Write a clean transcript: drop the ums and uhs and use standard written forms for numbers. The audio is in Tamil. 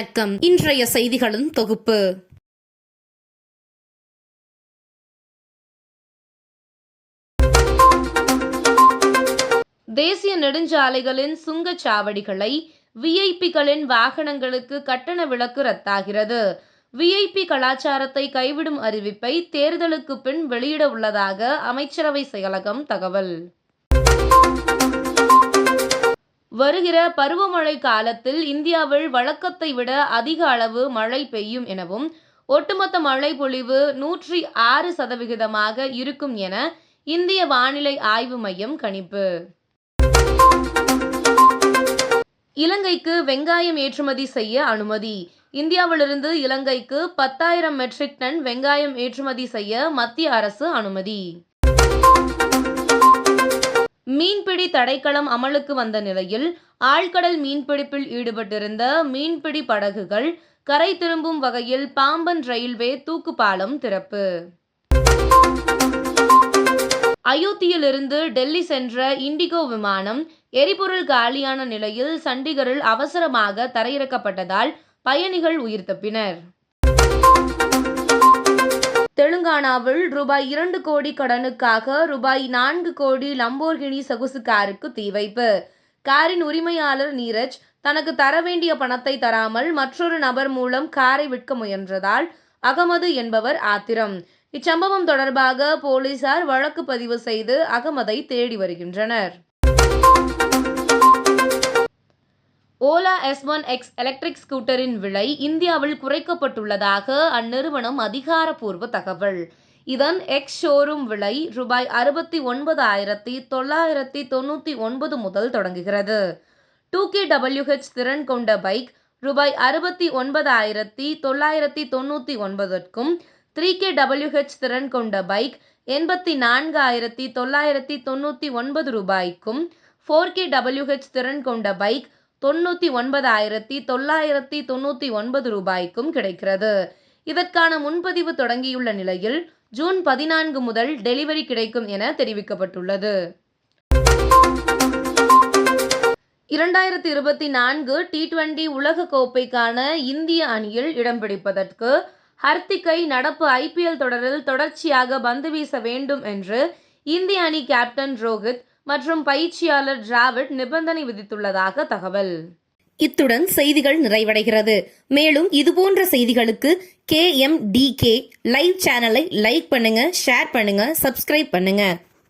வணக்கம். இன்றைய செய்திகளின் தொகுப்பு. தேசிய நெடுஞ்சாலைகளின் சுங்கச்சாவடிகளை விஐபிகளின் வாகனங்களுக்கு கட்டண விலக்கு ரத்தாகிறது. விஐபி கலாச்சாரத்தை கைவிடும் அறிவிப்பை தேர்தலுக்கு பின் வெளியிட உள்ளதாக அமைச்சரவை செயலகம் தகவல். வருகிற பருவமழை காலத்தில் இந்தியாவில் வழக்கத்தை விட அதிக அளவு மழை பெய்யும் எனவும் ஒட்டுமொத்த மழை பொழிவு 106% இருக்கும் என இந்திய வானிலை ஆய்வு மையம் கணிப்பு. இலங்கைக்கு வெங்காயம் ஏற்றுமதி செய்ய அனுமதி. இந்தியாவிலிருந்து இலங்கைக்கு 10,000 மெட்ரிக் டன் வெங்காயம் ஏற்றுமதி செய்ய மத்திய அரசு அனுமதி. மீன்பிடி தடைக்களம் அமலுக்கு வந்த நிலையில் ஆழ்கடல் மீன்பிடிப்பில் ஈடுபட்டிருந்த மீன்பிடி படகுகள் கரை திரும்பும் வகையில் பாம்பன் ரயில்வே தூக்குப்பாலம் திறப்பு. அயோத்தியிலிருந்து டெல்லி சென்ற இண்டிகோ விமானம் எரிபொருள் காலியான நிலையில் சண்டிகரில் அவசரமாக தரையிறக்கப்பட்டதால் பயணிகள் உயிர் தப்பினர். தெலுங்கானாவில் ₹2 கோடி கடனுக்காக ₹4 கோடி லம்போர்கினி சொகுசு காருக்கு தீ வைப்பு. காரின் உரிமையாளர் நீரஜ் தனக்கு தர வேண்டிய பணத்தை தராமல் மற்றொரு நபர் மூலம் காரை விற்க முயன்றதால் அகமது என்பவர் ஆத்திரம். இச்சம்பவம் தொடர்பாக போலீசார் வழக்கு பதிவு செய்து அகமதை தேடி வருகின்றனர். ஓலா S1 X எலக்ட்ரிக் ஸ்கூட்டரின் விலை இந்தியாவில் குறைக்கப்பட்டுள்ளதாக அந்நிறுவனம் அதிகாரப்பூர்வ தகவல். இதன் எக்ஸ் ஷோரூம் விலை ₹69,999 முதல் தொடங்குகிறது. 2kWh திறன் கொண்ட பைக் ₹69,999க்கும் 3kWh திறன் கொண்ட பைக் ₹84,999க்கும் 4kWh திறன் கொண்ட பைக் ₹99,999க்கும் கிடைக்கிறது. இதற்கான முன்பதிவு தொடங்கியுள்ள நிலையில் ஜூன் 14 முதல் டெலிவரி கிடைக்கும் என தெரிவிக்கப்பட்டுள்ளது. 2024 T20 உலகக் கோப்பைக்கான இந்திய அணியில் இடம் பிடிப்பதற்கு ஹர்திக்கை நடப்பு IPL தொடரில் தொடர்ச்சியாக பந்து வீச வேண்டும் என்று இந்திய அணி கேப்டன் ரோஹித் மற்றும் பயிற்சியாளர் டிராவிட் நிபந்தனை விதித்துள்ளதாக தகவல். இத்துடன் செய்திகள் நிறைவடைகிறது. மேலும் இதுபோன்ற செய்திகளுக்கு KMDK லைவ் சேனலை லைக் பண்ணுங்க, ஷேர் பண்ணுங்க, சப்ஸ்கிரைப் பண்ணுங்க.